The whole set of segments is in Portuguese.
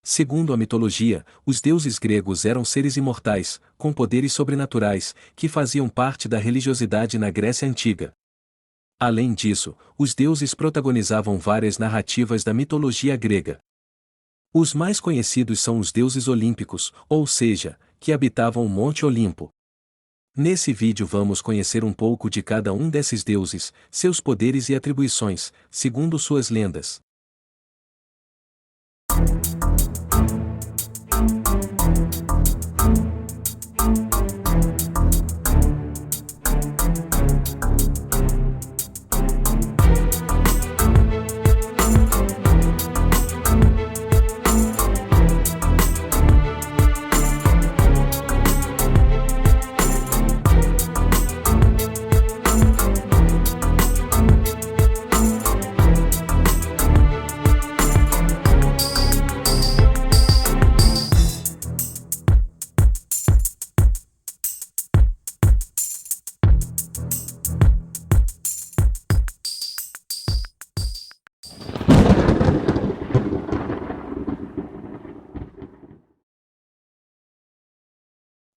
Segundo a mitologia, os deuses gregos eram seres imortais, com poderes sobrenaturais, que faziam parte da religiosidade na Grécia Antiga. Além disso, os deuses protagonizavam várias narrativas da mitologia grega. Os mais conhecidos são os deuses olímpicos, ou seja, que habitavam o Monte Olimpo. Nesse vídeo vamos conhecer um pouco de cada um desses deuses, seus poderes e atribuições, segundo suas lendas.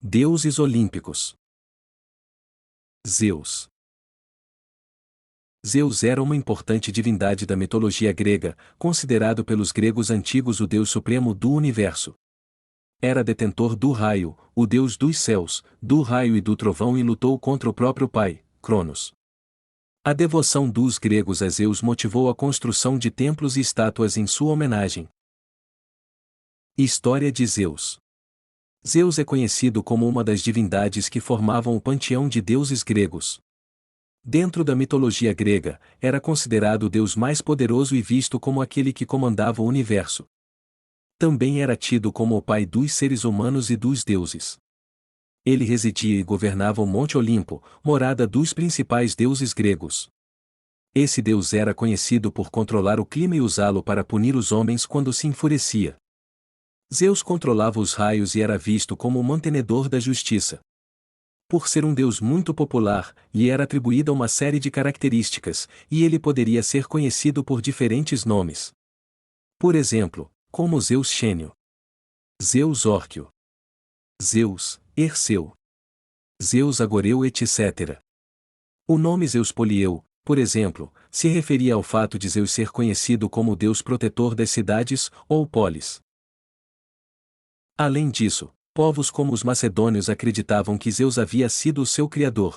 Deuses olímpicos. Zeus. Zeus era uma importante divindade da mitologia grega, considerado pelos gregos antigos o deus supremo do universo. Era detentor do raio, o deus dos céus, do raio e do trovão, e lutou contra o próprio pai, Cronos. A devoção dos gregos a Zeus motivou a construção de templos e estátuas em sua homenagem. História de Zeus. Zeus é conhecido como uma das divindades que formavam o panteão de deuses gregos. Dentro da mitologia grega, era considerado o deus mais poderoso e visto como aquele que comandava o universo. Também era tido como o pai dos seres humanos e dos deuses. Ele residia e governava o Monte Olimpo, morada dos principais deuses gregos. Esse deus era conhecido por controlar o clima e usá-lo para punir os homens quando se enfurecia. Zeus controlava os raios e era visto como o mantenedor da justiça. Por ser um deus muito popular, lhe era atribuída uma série de características, e ele poderia ser conhecido por diferentes nomes. Por exemplo, como Zeus Xênio, Zeus Órquio, Zeus Herceu, Zeus Agoreu, etc. O nome Zeus Polieu, por exemplo, se referia ao fato de Zeus ser conhecido como o deus protetor das cidades, ou polis. Além disso, povos como os macedônios acreditavam que Zeus havia sido o seu criador.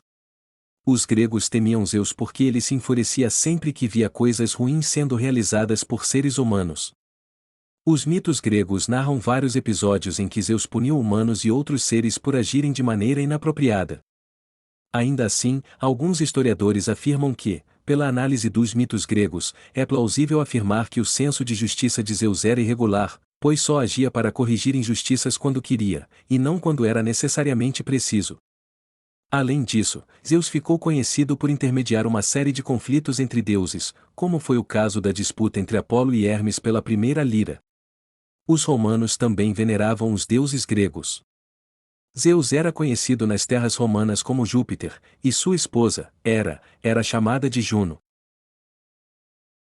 Os gregos temiam Zeus porque ele se enfurecia sempre que via coisas ruins sendo realizadas por seres humanos. Os mitos gregos narram vários episódios em que Zeus puniu humanos e outros seres por agirem de maneira inapropriada. Ainda assim, alguns historiadores afirmam que, pela análise dos mitos gregos, é plausível afirmar que o senso de justiça de Zeus era irregular, pois só agia para corrigir injustiças quando queria, e não quando era necessariamente preciso. Além disso, Zeus ficou conhecido por intermediar uma série de conflitos entre deuses, como foi o caso da disputa entre Apolo e Hermes pela primeira lira. Os romanos também veneravam os deuses gregos. Zeus era conhecido nas terras romanas como Júpiter, e sua esposa, Hera, era chamada de Juno.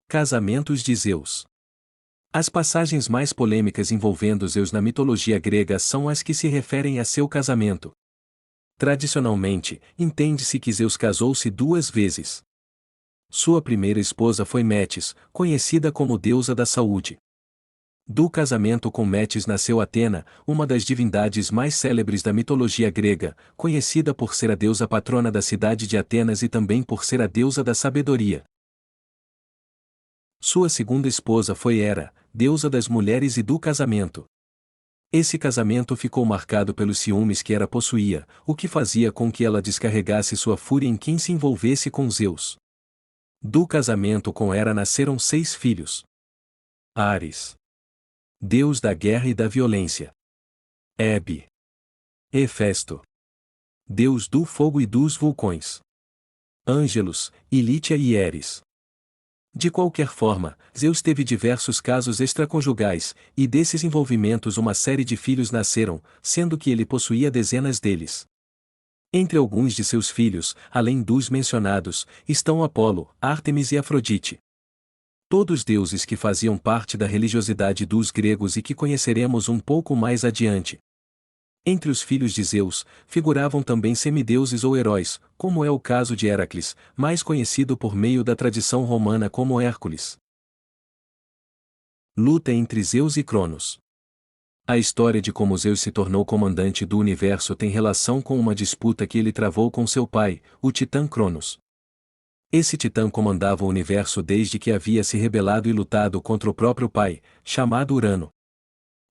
Casamentos de Zeus. As passagens mais polêmicas envolvendo Zeus na mitologia grega são as que se referem a seu casamento. Tradicionalmente, entende-se que Zeus casou-se 2 vezes. Sua primeira esposa foi Metis, conhecida como deusa da saúde. Do casamento com Metis nasceu Atena, uma das divindades mais célebres da mitologia grega, conhecida por ser a deusa patrona da cidade de Atenas e também por ser a deusa da sabedoria. Sua segunda esposa foi Hera, deusa das mulheres e do casamento. Esse casamento ficou marcado pelos ciúmes que Hera possuía, o que fazia com que ela descarregasse sua fúria em quem se envolvesse com Zeus. Do casamento com Hera nasceram 6 filhos. Ares, deus da guerra e da violência. Hebe, Hefesto, deus do fogo e dos vulcões. Ângelos, Ilítia e Eris. De qualquer forma, Zeus teve diversos casos extraconjugais, e desses envolvimentos uma série de filhos nasceram, sendo que ele possuía dezenas deles. Entre alguns de seus filhos, além dos mencionados, estão Apolo, Ártemis e Afrodite. todos deuses que faziam parte da religiosidade dos gregos e que conheceremos um pouco mais adiante. Entre os filhos de Zeus, figuravam também semideuses ou heróis, como é o caso de Heracles, mais conhecido por meio da tradição romana como Hércules. Luta entre Zeus e Cronos. A história de como Zeus se tornou comandante do universo tem relação com uma disputa que ele travou com seu pai, o titã Cronos. Esse titã comandava o universo desde que havia se rebelado e lutado contra o próprio pai, chamado Urano.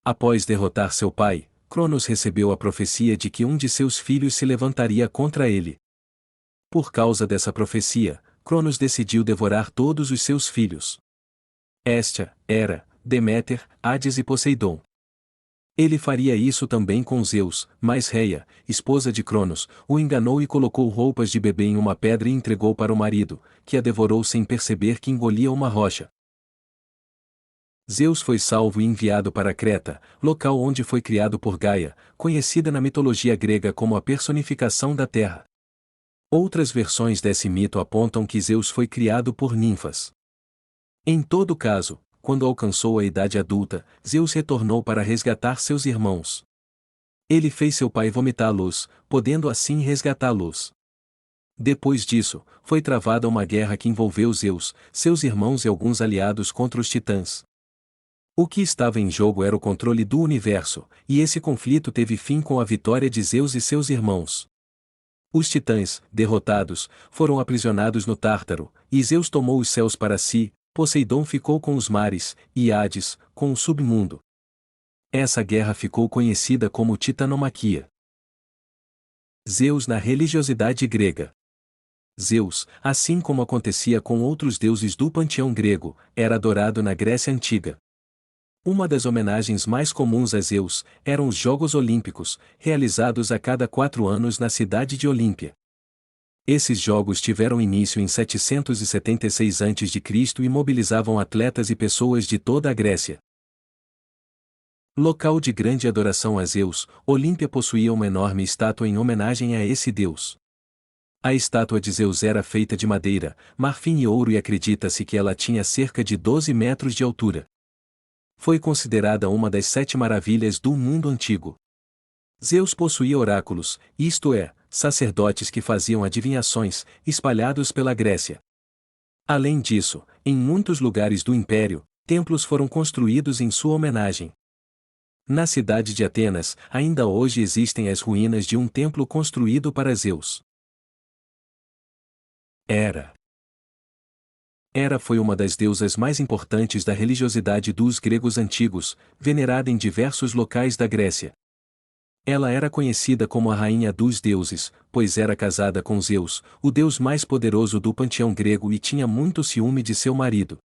Após derrotar seu pai, Cronos recebeu a profecia de que um de seus filhos se levantaria contra ele. Por causa dessa profecia, Cronos decidiu devorar todos os seus filhos. Hestia, Hera, Deméter, Hades e Poseidon. Ele faria isso também com Zeus, mas Reia, esposa de Cronos, o enganou e colocou roupas de bebê em uma pedra e entregou para o marido, que a devorou sem perceber que engolia uma rocha. Zeus foi salvo e enviado para Creta, local onde foi criado por Gaia, conhecida na mitologia grega como a personificação da terra. Outras versões desse mito apontam que Zeus foi criado por ninfas. Em todo caso, quando alcançou a idade adulta, Zeus retornou para resgatar seus irmãos. Ele fez seu pai vomitá-los, podendo assim resgatá-los. Depois disso, foi travada uma guerra que envolveu Zeus, seus irmãos e alguns aliados contra os titãs. O que estava em jogo era o controle do universo, e esse conflito teve fim com a vitória de Zeus e seus irmãos. Os titãs, derrotados, foram aprisionados no Tártaro, e Zeus tomou os céus para si, Poseidon ficou com os mares, e Hades, com o submundo. Essa guerra ficou conhecida como Titanomaquia. Zeus na religiosidade grega. Zeus, assim como acontecia com outros deuses do panteão grego, era adorado na Grécia Antiga. Uma das homenagens mais comuns a Zeus eram os Jogos Olímpicos, realizados a cada 4 anos na cidade de Olímpia. Esses jogos tiveram início em 776 a.C. e mobilizavam atletas e pessoas de toda a Grécia. Local de grande adoração a Zeus, Olímpia possuía uma enorme estátua em homenagem a esse deus. A estátua de Zeus era feita de madeira, marfim e ouro e acredita-se que ela tinha cerca de 12 metros de altura. Foi considerada uma das 7 maravilhas do mundo antigo. Zeus possuía oráculos, isto é, sacerdotes que faziam adivinhações, espalhados pela Grécia. Além disso, em muitos lugares do império, templos foram construídos em sua homenagem. Na cidade de Atenas, ainda hoje existem as ruínas de um templo construído para Zeus. Hera. Hera foi uma das deusas mais importantes da religiosidade dos gregos antigos, venerada em diversos locais da Grécia. Ela era conhecida como a rainha dos deuses, pois era casada com Zeus, o deus mais poderoso do panteão grego e tinha muito ciúme de seu marido.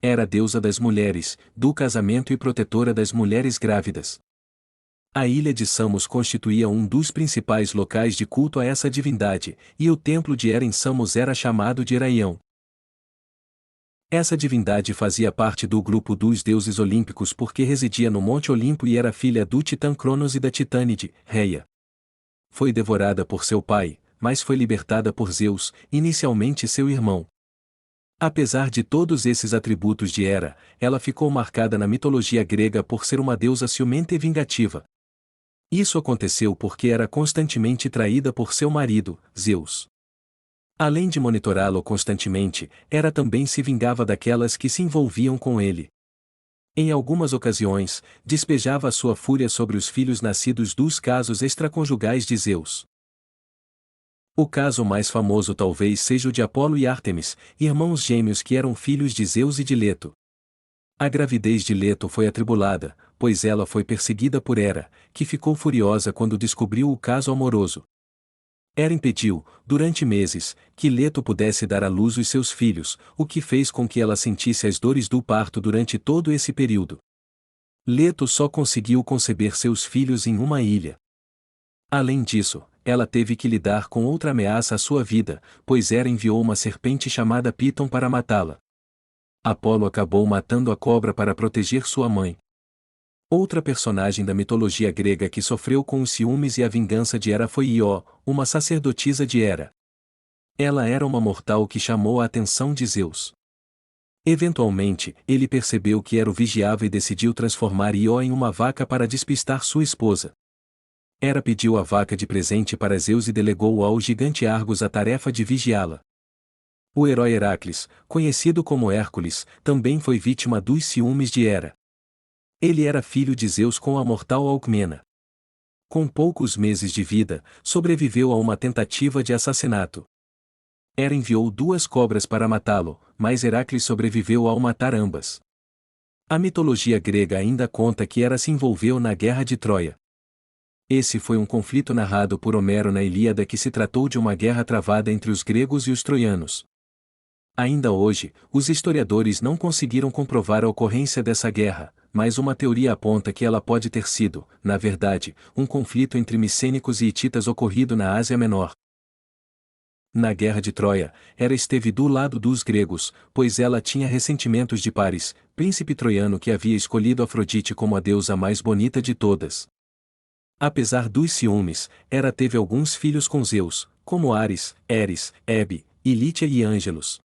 Era deusa das mulheres, do casamento e protetora das mulheres grávidas. A ilha de Samos constituía um dos principais locais de culto a essa divindade, e o templo de Hera em Samos era chamado de Heraião. Essa divindade fazia parte do grupo dos deuses olímpicos porque residia no Monte Olimpo e era filha do titã Cronos e da titânide, Reia. Foi devorada por seu pai, mas foi libertada por Zeus, inicialmente seu irmão. Apesar de todos esses atributos de Hera, ela ficou marcada na mitologia grega por ser uma deusa ciumenta e vingativa. Isso aconteceu porque era constantemente traída por seu marido, Zeus. Além de monitorá-lo constantemente, Hera também se vingava daquelas que se envolviam com ele. Em algumas ocasiões, despejava sua fúria sobre os filhos nascidos dos casos extraconjugais de Zeus. O caso mais famoso talvez seja o de Apolo e Ártemis, irmãos gêmeos que eram filhos de Zeus e de Leto. A gravidez de Leto foi atribulada, pois ela foi perseguida por Hera, que ficou furiosa quando descobriu o caso amoroso. Hera impediu, durante meses, que Leto pudesse dar à luz os seus filhos, o que fez com que ela sentisse as dores do parto durante todo esse período. Leto só conseguiu conceber seus filhos em uma ilha. Além disso, ela teve que lidar com outra ameaça à sua vida, pois Hera enviou uma serpente chamada Piton para matá-la. Apolo acabou matando a cobra para proteger sua mãe. Outra personagem da mitologia grega que sofreu com os ciúmes e a vingança de Hera foi Ió, uma sacerdotisa de Hera. Ela era uma mortal que chamou a atenção de Zeus. Eventualmente, ele percebeu que Hera o vigiava e decidiu transformar Io em uma vaca para despistar sua esposa. Hera pediu a vaca de presente para Zeus e delegou ao gigante Argos a tarefa de vigiá-la. O herói Heracles, conhecido como Hércules, também foi vítima dos ciúmes de Hera. Ele era filho de Zeus com a mortal Alcmena. Com poucos meses de vida, sobreviveu a uma tentativa de assassinato. Hera enviou 2 cobras para matá-lo, mas Heracles sobreviveu ao matar ambas. A mitologia grega ainda conta que Hera se envolveu na Guerra de Troia. Esse foi um conflito narrado por Homero na Ilíada que se tratou de uma guerra travada entre os gregos e os troianos. Ainda hoje, os historiadores não conseguiram comprovar a ocorrência dessa guerra, mas uma teoria aponta que ela pode ter sido, na verdade, um conflito entre micênicos e hititas ocorrido na Ásia Menor. Na Guerra de Troia, Hera esteve do lado dos gregos, pois ela tinha ressentimentos de Paris, príncipe troiano que havia escolhido Afrodite como a deusa mais bonita de todas. Apesar dos ciúmes, Hera teve alguns filhos com Zeus, como Ares, Eris, Hebe, Ilítia e Ângelos.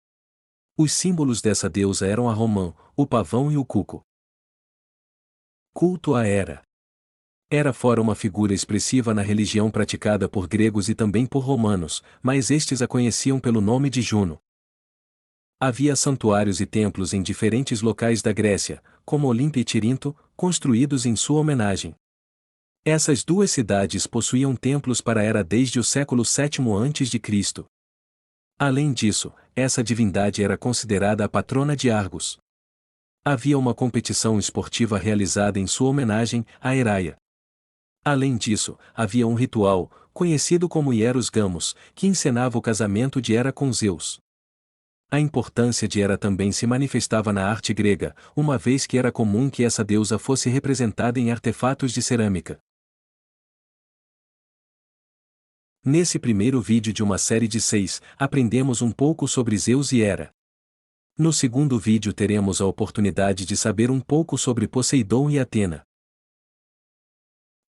Os símbolos dessa deusa eram a romã, o pavão e o cuco. Culto a Hera. Hera fora uma figura expressiva na religião praticada por gregos e também por romanos, mas estes a conheciam pelo nome de Juno. Havia santuários e templos em diferentes locais da Grécia, como Olímpia e Tirinto, construídos em sua homenagem. Essas 2 cidades possuíam templos para Hera desde o século VII a.C. Além disso, essa divindade era considerada a patrona de Argos. Havia uma competição esportiva realizada em sua homenagem, a Heraia. Além disso, havia um ritual, conhecido como Hieros Gamos, que encenava o casamento de Hera com Zeus. A importância de Hera também se manifestava na arte grega, uma vez que era comum que essa deusa fosse representada em artefatos de cerâmica. Nesse primeiro vídeo de uma série de 6, aprendemos um pouco sobre Zeus e Hera. No segundo vídeo teremos a oportunidade de saber um pouco sobre Poseidon e Atena.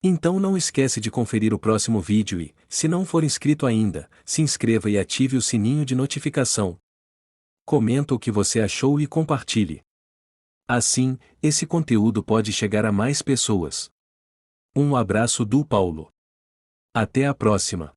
Então não esquece de conferir o próximo vídeo e, se não for inscrito ainda, se inscreva e ative o sininho de notificação. Comenta o que você achou e compartilhe. Assim, esse conteúdo pode chegar a mais pessoas. Um abraço do Paulo. Até a próxima.